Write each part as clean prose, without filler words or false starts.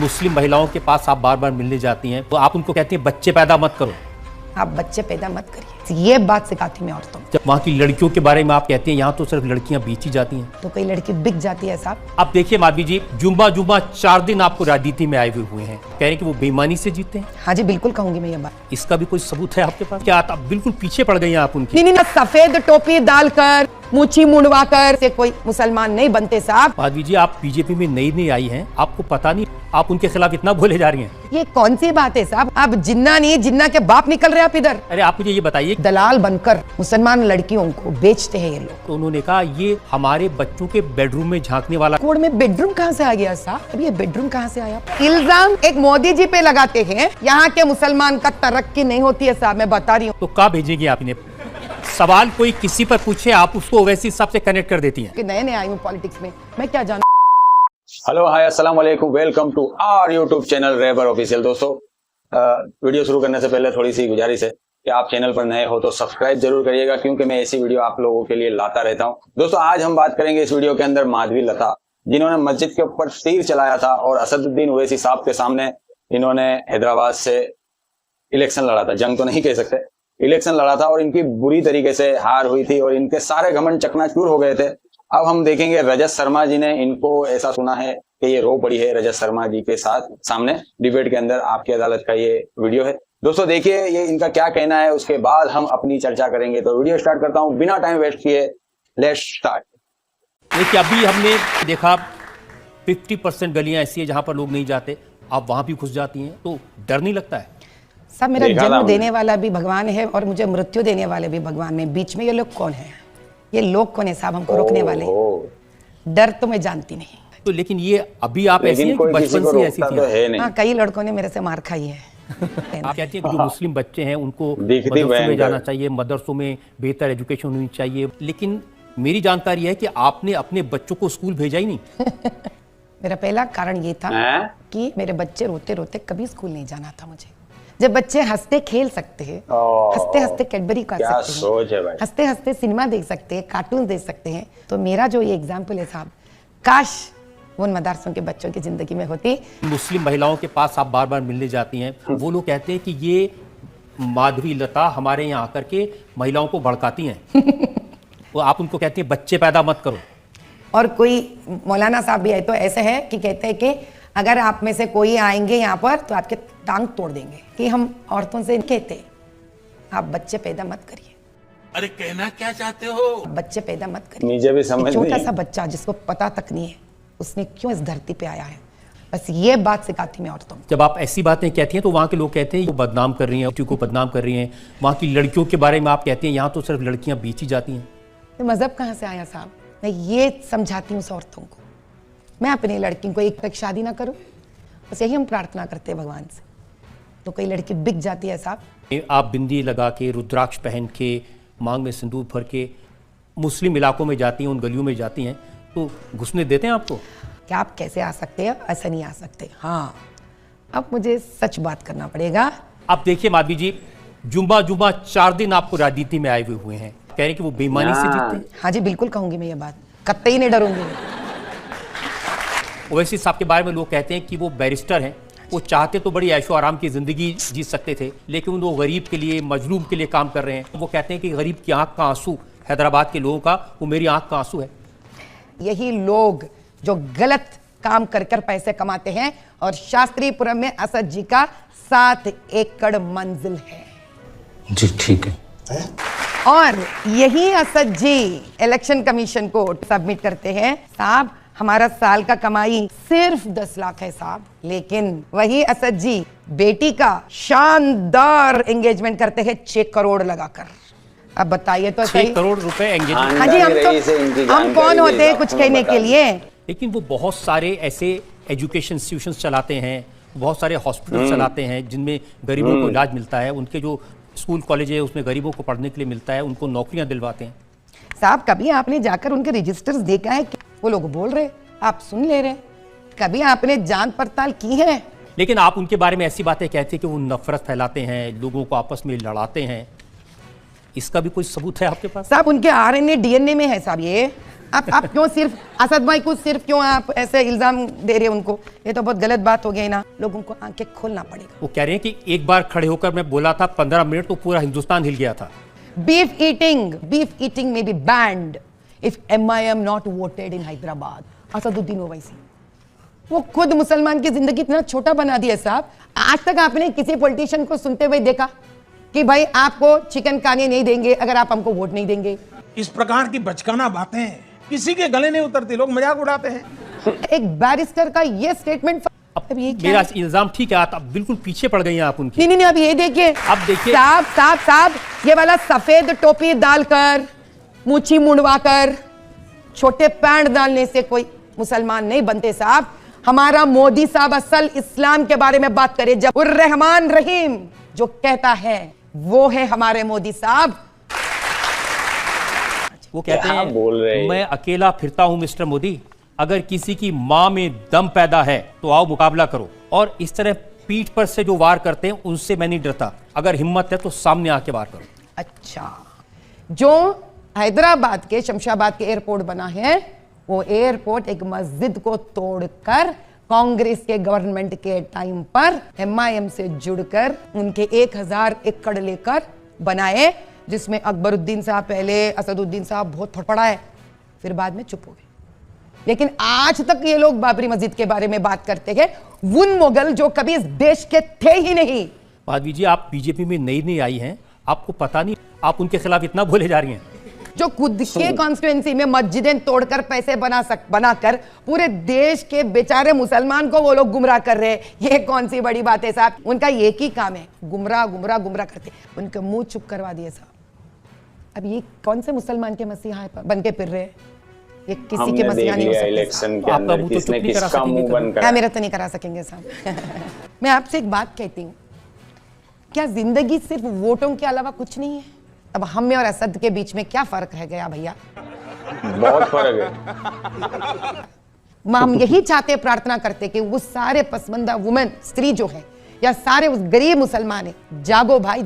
मुस्लिम महिलाओं के पास आप बार बार मिलने जाती हैं तो आप उनको कहती हैं बच्चे पैदा मत करो, आप बच्चे पैदा मत करिए, ये बात सिखाती मैं औरतों को। जब वहाँ की लड़कियों के बारे में आप कहती हैं यहाँ तो सिर्फ लड़कियां बेची जाती हैं, तो कई लड़की बिक जाती है साहब। आप देखिए माधवी जी, जुम्बा 4 दिन आपको राजनीति में आए हुए हैं, कह रहे हैं कि वो बेईमानी से जीते हैं। हाँ जी बिल्कुल कहूंगी मैं ये बात। इसका भी कोई सबूत है आपके पास? क्या आप बिल्कुल पीछे पड़ गई हैं आप उनकी? नहीं, सफेद टोपी डालकर मूछी मुंडवा कर से कोई मुसलमान नहीं बनते साहब। माधवी जी, आप बीजेपी में नई आई हैं, आपको पता नहीं आप उनके खिलाफ इतना बोले जा रही हैं। ये कौन सी बात है साहब? आप जिन्ना नहीं, जिन्ना के बाप निकल रहे आप इधर। अरे आप मुझे ये बताइए, दलाल बनकर मुसलमान लड़कियों को बेचते हैं ये लोग। तो उन्होंने कहा ये हमारे बच्चों के बेडरूम में झांकने वाला। कोड में बेडरूम कहाँ से आ गया साहब? अब ये बेडरूम कहाँ से आया? इल्जाम एक मोदी जी पे लगाते हैं, यहाँ के मुसलमान का तरक्की नहीं होती है साहब, मैं बता रही हूँ। तो कहाँ भेजेंगे आप इन्हें? सवाल कोई किसी पर पूछे आप उसको वैसे हिसाब से कनेक्ट कर देती हैं कि नए आई हूँ पॉलिटिक्स में, मैं क्या जानूं। हेलो हाय अस्सलाम वालेकुम, welcome to our YouTube channel Rahbar official. दोस्तों, वीडियो शुरू करने से पहले थोड़ी सी गुजारिश है कि आप चैनल पर नए हो तो सब्सक्राइब जरूर करिएगा, क्योंकि मैं ऐसी वीडियो आप लोगों के लिए लाता रहता हूं। दोस्तों, आज हम बात करेंगे इस वीडियो के अंदर माधवी लता, जिन्होंने मस्जिद के ऊपर तीर चलाया था और असदुद्दीन ओवैसी साहब के सामने इन्होंने हैदराबाद से इलेक्शन लड़ा था, जंग तो नहीं कह सकते, इलेक्शन लड़ा था और इनकी बुरी तरीके से हार हुई थी और इनके सारे घमंड चकनाचूर हो गए थे। अब हम देखेंगे रजत शर्मा जी ने, इनको ऐसा सुना है कि ये रो पड़ी है रजत शर्मा जी के साथ सामने डिबेट के अंदर, आपकी अदालत का ये वीडियो है। दोस्तों देखिए ये इनका क्या कहना है, उसके बाद हम अपनी चर्चा करेंगे। तो वीडियो स्टार्ट करता हूं बिना टाइम वेस्ट किए, लेट्स स्टार्ट। देखिए अभी हमने देखा 50% गलियां ऐसी है जहां पर लोग नहीं जाते, आप वहां भी घुस जाती हैं, तो डर नहीं लगता है? सब मेरा जन्म देने वाला भी भगवान है और मुझे मृत्यु देने वाले भी भगवान है, बीच में ये लोग कौन है? ये लोग कौन है साहब हमको रोकने वाले? डर तो मैं जानती नहीं। तो लेकिन ये अभी आप ऐसी हैं कि बचपन से ऐसी थी? हाँ, कई लड़कों ने मेरे से मार खाई है। आप कहती हैं कि जो मुस्लिम बच्चे हैं उनको मदरसों में जाना चाहिए, मदरसों में बेहतर एजुकेशन होनी चाहिए, लेकिन मेरी जानकारी है कि आपने अपने बच्चों को स्कूल भेजा ही नहीं। मेरा पहला कारण ये था कि मेरे बच्चे रोते रोते कभी स्कूल नहीं जाना था मुझे। जब बच्चे हंसते खेल सकते हैं, हंसते हंसते कैडबरी खा सकते हैं, हंसते हंसते सिनेमा देख सकते हैं, कार्टून देख सकते हैं, तो मेरा जो ये एग्जाम्पल है साहब, काश वो उन मदरसों के बच्चों की जिंदगी में होती। मुस्लिम महिलाओं के पास आप बार बार मिलने जाती हैं, वो लोग कहते हैं कि ये माधवी लता हमारे यहाँ आकर के महिलाओं को भड़काती हैं। वो आप उनको कहती हैं बच्चे पैदा मत करो। और कोई मौलाना साहब भी है तो ऐसे है कि कहते हैं कि अगर आप में से कोई आएंगे यहाँ पर तो आपके टांग तोड़ देंगे। कि हम औरतों से कहते आप बच्चे पैदा मत करिए। अरे कहना क्या चाहते हो? बच्चे पैदा मत करिए। मुझे भी समझ नहीं। छोटा सा बच्चा जिसको पता तक नहीं है उसने क्यों इस धरती पे आया है, बस ये बात सिखाती मैं औरतों को। जब आप ऐसी बातें कहती हैं तो वहाँ के लोग कहते हैं वो बदनाम कर रही हैं, बेटियों को बदनाम कर रही हैं। वहाँ की लड़कियों के बारे में आप कहते हैं यहाँ तो सिर्फ लड़कियाँ बेची जाती हैं। तो मजहब कहाँ से आया साहब? मैं ये समझाती हूँ औरतों को, मैं अपनी लड़की को एक तक शादी ना करूँ, बस यही हम प्रार्थना करते हैं भगवान से। तो कई लड़की बिक जाती है साहब। आप बिंदी लगा के, रुद्राक्ष पहन के, मांग में सिंदूर भर के मुस्लिम इलाकों में जाती हैं, उन गलियों में जाती हैं, तो घुसने देते हैं आपको? क्या आप कैसे आ सकते हैं? ऐसा नहीं आ सकते। हाँ, अब मुझे सच बात करना पड़ेगा। आप देखिए माधवी जी, जुम्बा 4 दिन आपको राजनीति में आए हुए हैं, कह रहे हैं कि वो बेईमानी से जीतते हैं। हाँ जी बिल्कुल कहूंगी मैं ये बात, कतई नहीं डरूंगी। ओवैसी साहब के बारे में लोग कहते हैं कि वो बैरिस्टर हैं, वो चाहते तो बड़ी ऐशो आराम की जिंदगी जी सकते थे, लेकिन वो गरीब के लिए, मजलूम के लिए काम कर रहे हैं। वो कहते हैं कि गरीब की आंख का आंसू, हैदराबाद के लोगों का, वो मेरी आंख का आंसू है। यही लोग जो गलत काम कर कर पैसे कमाते हैं, और शास्त्रीपुरम में असद जी का 7 एकड़ मंजिल है। जी ठीक है। और यही असद जी इलेक्शन कमीशन को सबमिट करते हैं, साहब हमारा साल का कमाई सिर्फ 10 लाख है साहब, लेकिन वही असद जी बेटी का शानदार एंगेजमेंट करते हैं 6 करोड़ लगाकर। अब बताइए तो 6 करोड़ रुपए एंगेजमेंट। हाँ जी, हम कौन होते हैं कुछ कहने के लिए? लेकिन वो बहुत सारे ऐसे एजुकेशन इंस्टीट्यूशंस चलाते हैं, बहुत सारे हॉस्पिटल चलाते हैं जिनमें गरीबों को इलाज मिलता है, उनके जो स्कूल कॉलेज है उसमें गरीबों को पढ़ने के लिए मिलता है, उनको नौकरियां दिलवाते हैं। साहब कभी आपने जाकर उनके रजिस्टर्स देखा है? वो लोग बोल रहे, आप सुन ले रहे, कभी आपने जांच पड़ताल की है? लेकिन आप उनके बारे में ऐसी बातें कहते हैं कि वो नफरत फैलाते हैं, लोगों को आपस में लड़ाते हैं, इसका भी कोई सबूत है आपके पास? साहब उनके आरएनए डीएनए में है साहब ये। आप क्यों सिर्फ असद भाई को सिर्फ क्यों आप ऐसे इल्जाम दे रहे हैं उनको? ये तो बहुत गलत बात हो गई ना, लोगों को आंखें खोलना पड़ेगा। वो कह रहे हैं कि एक बार खड़े होकर मैं बोला था 15 मिनट तो पूरा हिंदुस्तान हिल गया था। Beef eating may be banned if MIM not voted in Hyderabad. Asaduddin Owaisi, वो खुद मुसलमान की जिंदगी इतना छोटा बना दिया साहब। आज तक आपने किसी पॉलिटिशियन को सुनते हुए देखा कि भाई आपको चिकन खाने नहीं देंगे अगर आप हमको वोट नहीं देंगे? इस प्रकार की बचकाना बातें किसी के गले नहीं उतरती, लोग मजाक उड़ाते हैं। एक बैरिस्टर का ये स्टेटमेंट, अब ये क्या मेरा है? इल्जाम ठीक है, आप बिल्कुल पीछे पड़ गई हैं आप उनकी। नहीं, अब ये देखिए, अब देखिए साहब ये वाला सफेद टोपी डालकर, मूछी मुंडवाकर, छोटे पैंट डालने से कोई मुसलमान नहीं बनते साहब। हमारा मोदी साहब असल इस्लाम के बारे में बात करे जब उर रहमान रहीम जो कहता है वो है हमारे मोदी साहब। वो कहते हैं मैं अकेला फिरता हूं मिस्टर मोदी, अगर किसी की मां में दम पैदा है तो आओ मुकाबला करो, और इस तरह पीठ पर से जो वार करते हैं उनसे मैं नहीं डरता, अगर हिम्मत है तो सामने आके वार करो। अच्छा, जो हैदराबाद के शमशाबाद के एयरपोर्ट बना है, वो एयरपोर्ट एक मस्जिद को तोड़कर कांग्रेस के गवर्नमेंट के टाइम पर MIM से जुड़कर उनके 1000 एकड़ लेकर बनाए, जिसमें अकबरुद्दीन साहब पहले, असदुद्दीन साहब बहुत फड़फड़ाए, फिर बाद में चुप हो गए। लेकिन आज तक ये लोग बाबरी मस्जिद के बारे में बात करते हैं, उन मुगल जो कभी इस देश के थे ही नहीं। माधवी जी, आप बीजेपी में नई आई हैं, आपको पता नहीं आप उनके खिलाफ इतना बोले जा रही हैं। जो खुद के कॉन्स्टिट्यूएंसी में मस्जिदें तोड़कर पैसे बनाकर पूरे देश के बेचारे मुसलमान को वो लोग गुमराह कर रहे हैं, ये कौन सी बड़ी बात है साहब? उनका एक ही काम है, गुमराह करते, उनके मुंह चुप करवा दिए साहब। अब ये कौन से मुसलमान के मसीहा बन के फिर रहे हैं? ये किसी के मसीहा नहीं हो सकते। इलेक्शन के अंदर किसने किसका मुंह बंद करा? मेरा तो नहीं करा सकेंगे साहब। मैं आपसे एक बात कहती हूँ, क्या जिंदगी सिर्फ वोटों के अलावा कुछ नहीं है? अब हम में और असद के बीच में क्या फर्क रह गया भैया? बहुत फर्क है। हम यही चाहते, प्रार्थना करते कि वो सारे पसमंदा वुमेन, स्त्री जो है, या सारे उस गरीब मुसलमान है, जागो भाई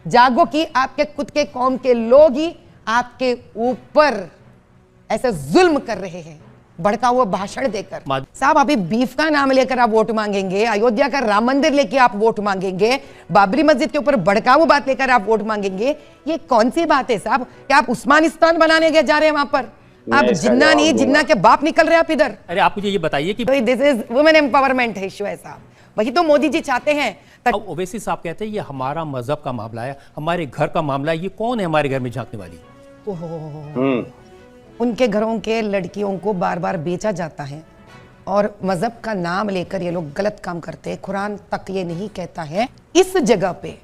जागो कि आपके खुद के कौम के लोग ही आपके ऊपर ऐसे जुल्म कर रहे हैं, भड़का हुआ भाषण देकर। साहब, अभी बीफ का नाम लेकर आप वोट मांगेंगे, अयोध्या का राम मंदिर लेके आप वोट मांगेंगे, बाबरी मस्जिद के ऊपर भड़काऊ बात लेकर आप वोट मांगेंगे, ये कौन सी बात है साहब? क्या आप उस्मानिस्तान बनाने के जा रहे हैं वहां पर? आप जिन्ना नहीं, जिन्ना के बाप निकल रहे हैं आप इधर। अरे आप मुझे ये बताइए कि this is women empowerment issue है साहब, वही तो मोदी जी चाहते हैं। ओवैसी साहब कहते हैं ये हमारा मजहब का मामला है, हमारे घर का मामला है, ये कौन है हमारे घर में झांकने वाली? उनके घरों के लड़कियों को बार बार बेचा जाता है और मजहब का नाम लेकर ये लोग गलत काम करते हैं। कुरान तक ये नहीं कहता है। इस जगह पे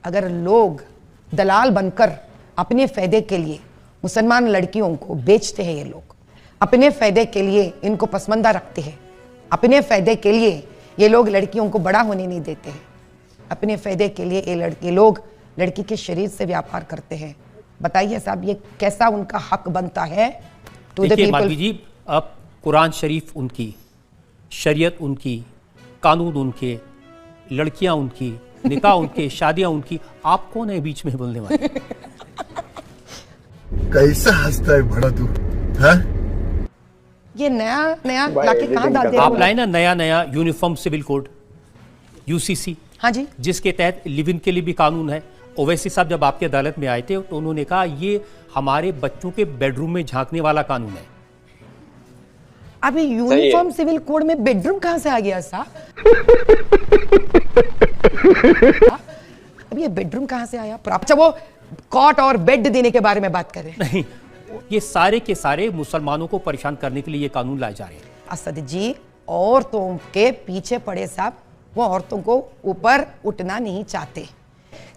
अगर लोग दलाल बनकर अपने फायदे के लिए मुसलमान लड़कियों को बेचते हैं, ये लोग अपने फायदे के लिए इनको पसमंदा रखते हैं, अपने फायदे के लिए ये लोग लड़कियों को बड़ा होने नहीं देते हैं, अपने फायदे के लिए ये लोग लड़की के शरीर से व्यापार करते हैं। बताइए साहब, ये कैसा उनका हक बनता है टू द पीपल? माधवी जी, अब कुरान शरीफ उनकी, शरीयत उनकी, कानून उनके, लड़कियां उनकी, निकाह उनके, शादियां उनकी, आप कौन है बीच में बोलने वाले? कैसा हंसता है बड़ा तू, हाँ? ये नया लाके कहाँ डाल दे? आप लाए ना नया यूनिफॉर्म सिविल कोड, UCC, हाँ जी, जिसके तहत लिव इन के लिए भी कानून है। ओवैसी साहब जब आपके अदालत में आए थे तो उन्होंने कहा ये हमारे बच्चों के बेडरूम में झांकने वाला कानून है। अभी यूनिफॉर्म सिविल कोड में बेडरूम कहां से आ गया साहब? अब ये बेडरूम कहां से आया? अच्छा, वो कॉट और बेड देने के बारे में बात कर रहे हैं? नहीं, ये सारे के सारे मुसलमानों को परेशान करने के लिए ये कानून लाए जा रहे हैं। असद जी, औरतों के पीछे पड़े साहब, वो औरतों को ऊपर उठना नहीं चाहते।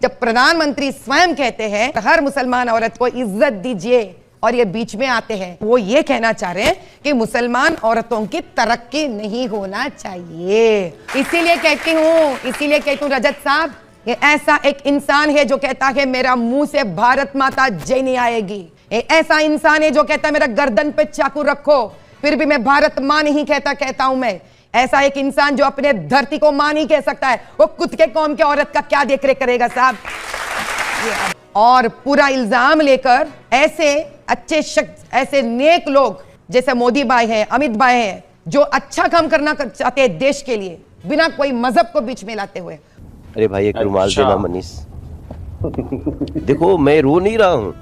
जब प्रधानमंत्री स्वयं कहते हैं हर मुसलमान औरत को इज्जत दीजिए और ये बीच में आते हैं, वो ये कहना चाह रहे हैं कि मुसलमान औरतों की तरक्की नहीं होना चाहिए। इसीलिए कहती हूँ रजत साहब, ये ऐसा एक इंसान है जो कहता है मेरा मुंह से भारत माता जय नहीं आएगी। ये ऐसा इंसान है जो कहता है मेरा गर्दन पे चाकू रखो, फिर भी मैं भारत मां नहीं कहता हूं मैं। ऐसा एक इंसान जो अपने धरती को मां नहीं कह सकता है, वो खुद के कौम के औरत का क्या देख रेख करेगा साहब? और पूरा इल्जाम लेकर ऐसे अच्छे शख्स, ऐसे नेक लोग जैसे मोदी भाई है, अमित भाई है, जो अच्छा काम करना चाहते हैं देश के लिए, बिना कोई मजहब को बीच में लाते हुए। अरे भाई एक रुमाल देना मनीष। देखो मैं रो नहीं रहा हूँ,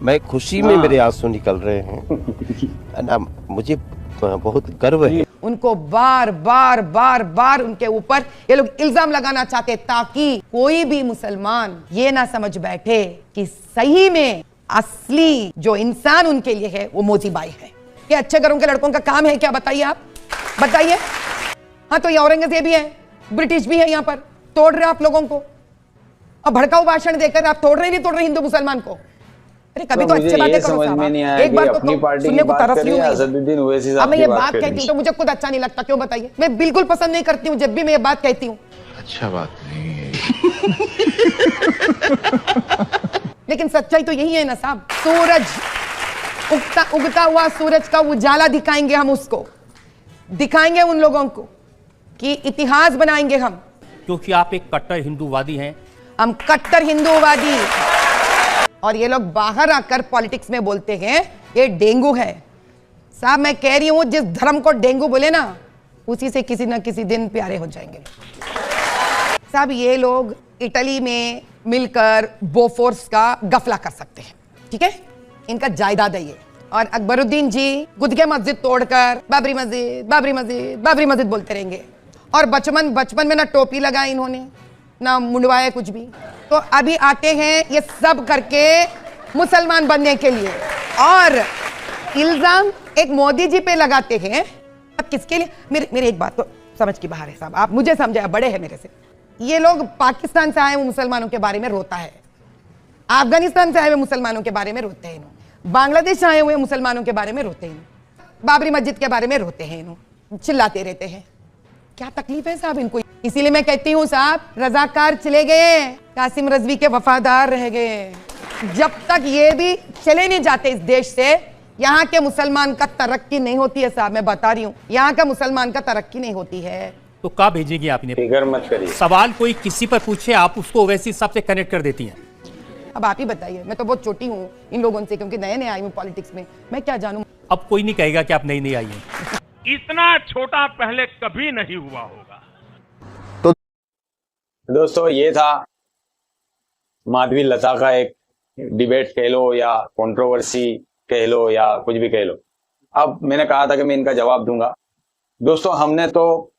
मैं खुशी में मेरे आंसू निकल रहे हैं ना, मुझे बहुत गर्व है। उनको बार बार बार बार उनके ऊपर ये लोग इल्जाम लगाना चाहते ताकि कोई भी मुसलमान ये ना समझ बैठे कि सही में असली जो इंसान उनके लिए है वो मोदी भाई है। ये अच्छे घरों के लड़कों का काम है क्या? बताइए, आप बताइए। हाँ तो ये औरंगजेब भी है, ब्रिटिश भी है, यहाँ पर तोड़ रहे आप लोगों को, और भड़काऊ भाषण देकर आप तोड़ रहे नहीं तोड़ रहे हिंदू मुसलमान को। अरे कभी तो अच्छी बातें करो साहब। एक बार तो सुनने को तरस नहीं हुई। अब मैं ये बात कहती हूँ तो मुझे खुद अच्छा नहीं लगता, क्यों बताइए? मैं बिल्कुल पसंद नहीं करती हूँ जब भी मैं ये बात कहती हूँ। अच्छा बात नहीं है। लेकिन सच्चाई तो यही है ना साहब। सूरज उगता हुआ सूरज का उजाला दिखाएंगे हम, उसको दिखाएंगे उन लोगों को कि इतिहास बनाएंगे हम। क्योंकि आप एक कट्टर हिंदूवादी हैं। हम कट्टर हिंदूवादी, और ये लोग बाहर आकर पॉलिटिक्स में बोलते हैं ये डेंगू है। साहब मैं कह रही हूं जिस धर्म को डेंगू बोले ना, उसी से किसी ना किसी दिन प्यारे हो जाएंगे। साहब ये लोग इटली में मिलकर बोफोर्स का गफला कर सकते हैं, ठीक है? इनका जायदाद है ये। और अकबरुद्दीन जी गुदगे मस्जिद तोड़कर बाबरी मस्जिद बाबरी मस्जिद बाबरी मस्जिद बोलते रहेंगे। और बचपन में ना टोपी लगाई इन्होंने, ना मुंडवाया कुछ भी। तो अभी आते हैं ये सब करके मुसलमान बनने के लिए, और इल्जाम एक मोदी जी पे लगाते हैं। अब किसके लिए? मेरे एक बात तो समझ की बाहर है साहब, आप मुझे समझाया, बड़े हैं मेरे से। ये लोग पाकिस्तान से आए हुए मुसलमानों के बारे में रोता है, अफगानिस्तान से आए हुए मुसलमानों के बारे में रोते हैं, बांग्लादेश से आए हुए मुसलमानों के बारे में रोते हैं, बाबरी मस्जिद के बारे में रोते हैं, चिल्लाते रहते हैं। क्या तकलीफ है साहब इनको? इसीलिए मैं कहती हूँ साहब, रजाकार चले गए, कासिम रजवी के वफादार रह गए। जब तक ये भी चले नहीं जाते इस देश से, यहाँ के मुसलमान का तरक्की नहीं होती है साहब। मैं बता रही हूँ, यहाँ का मुसलमान का तरक्की नहीं होती है। तो कहाँ भेजेंगे आप इन्हें? फिक्र मत करिए। सवाल कोई किसी पर पूछे आप उसको वैसे हिसाब से कनेक्ट कर देती हैं। अब आप ही बताइए, मैं तो बहुत छोटी हूँ इन लोगों से, क्योंकि नए नए आई हूँ पॉलिटिक्स में, मैं क्या जानूँ। अब कोई नहीं कहेगा कि आप नई नई आई हैं। इतना छोटा पहले कभी नहीं हुआ होगा। दोस्तों ये था माधवी लता का एक डिबेट कह लो या कंट्रोवर्सी कह लो या कुछ भी कह लो। अब मैंने कहा था कि मैं इनका जवाब दूंगा। दोस्तों हमने तो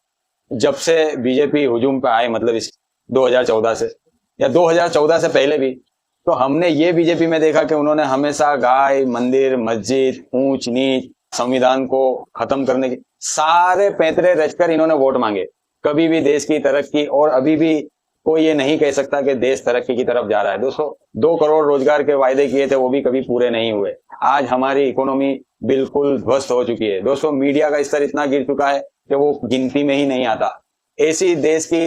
जब से बीजेपी हुजूम पे आए, मतलब इस 2014 से या 2014 से पहले भी, तो हमने ये बीजेपी में देखा कि उन्होंने हमेशा गाय, मंदिर, मस्जिद, ऊंच नीच, संविधान को खत्म करने की सारे पैंतरे रचकर इन्होंने वोट मांगे। कभी भी देश की तरक्की, और अभी भी कोई ये नहीं कह सकता कि देश तरक्की की तरफ जा रहा है। दोस्तों 2 करोड़ रोजगार के वायदे किए थे, वो भी कभी पूरे नहीं हुए। आज हमारी इकोनॉमी बिल्कुल ध्वस्त हो चुकी है। दोस्तों मीडिया का स्तर इतना गिर चुका है कि वो गिनती में ही नहीं आता। ऐसी देश की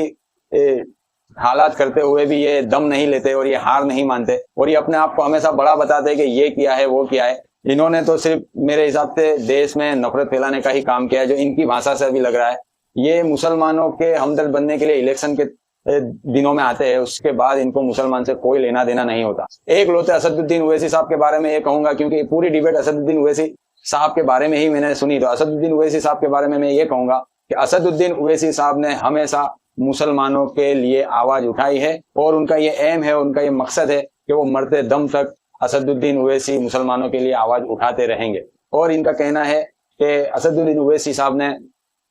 हालात करते हुए भी ये दम नहीं लेते और ये हार नहीं मानते, और ये अपने आप को हमेशा बड़ा बताते हैं कि ये किया है, वो किया है। इन्होंने तो सिर्फ मेरे हिसाब से देश में नफरत फैलाने का ही काम किया है, जो इनकी भाषा से अभी लग रहा है। ये मुसलमानों के हमदर्द बनने के लिए इलेक्शन के दिनों में आते हैं, उसके बाद इनको मुसलमान से कोई लेना देना नहीं होता। एक लौते असदुद्दीन ओवैसी साहब के बारे में ये कहूंगा, क्योंकि पूरी डिबेट असदुद्दीन ओवैसी साहब के बारे में ही मैंने सुनी, तो असदुद्दीन ओवैसी साहब के बारे में मैं ये कहूंगा कि असदुद्दीन ओवैसी साहब ने हमेशा मुसलमानों के लिए आवाज उठाई है, और उनका ये एम है, उनका ये मकसद है कि वो मरते दम तक असदुद्दीन ओवैसी मुसलमानों के लिए आवाज उठाते रहेंगे। और इनका कहना है कि असदुद्दीन ओवैसी साहब ने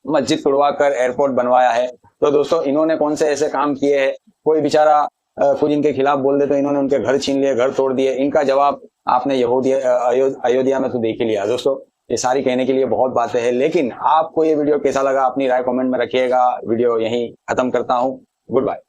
मस्जिद तोड़वाकर एयरपोर्ट बनवाया है। तो दोस्तों इन्होंने कौन से ऐसे काम किए हैं? कोई बेचारा कुछ इनके खिलाफ बोल दे तो इन्होंने उनके घर छीन लिए, घर तोड़ दिए। इनका जवाब आपने अयोध्या में तो देख ही लिया। दोस्तों ये सारी कहने के लिए बहुत बातें हैं, लेकिन आपको ये वीडियो कैसा लगा अपनी राय कमेंट में रखिएगा। वीडियो यहीं खत्म करता हूँ। Good bye.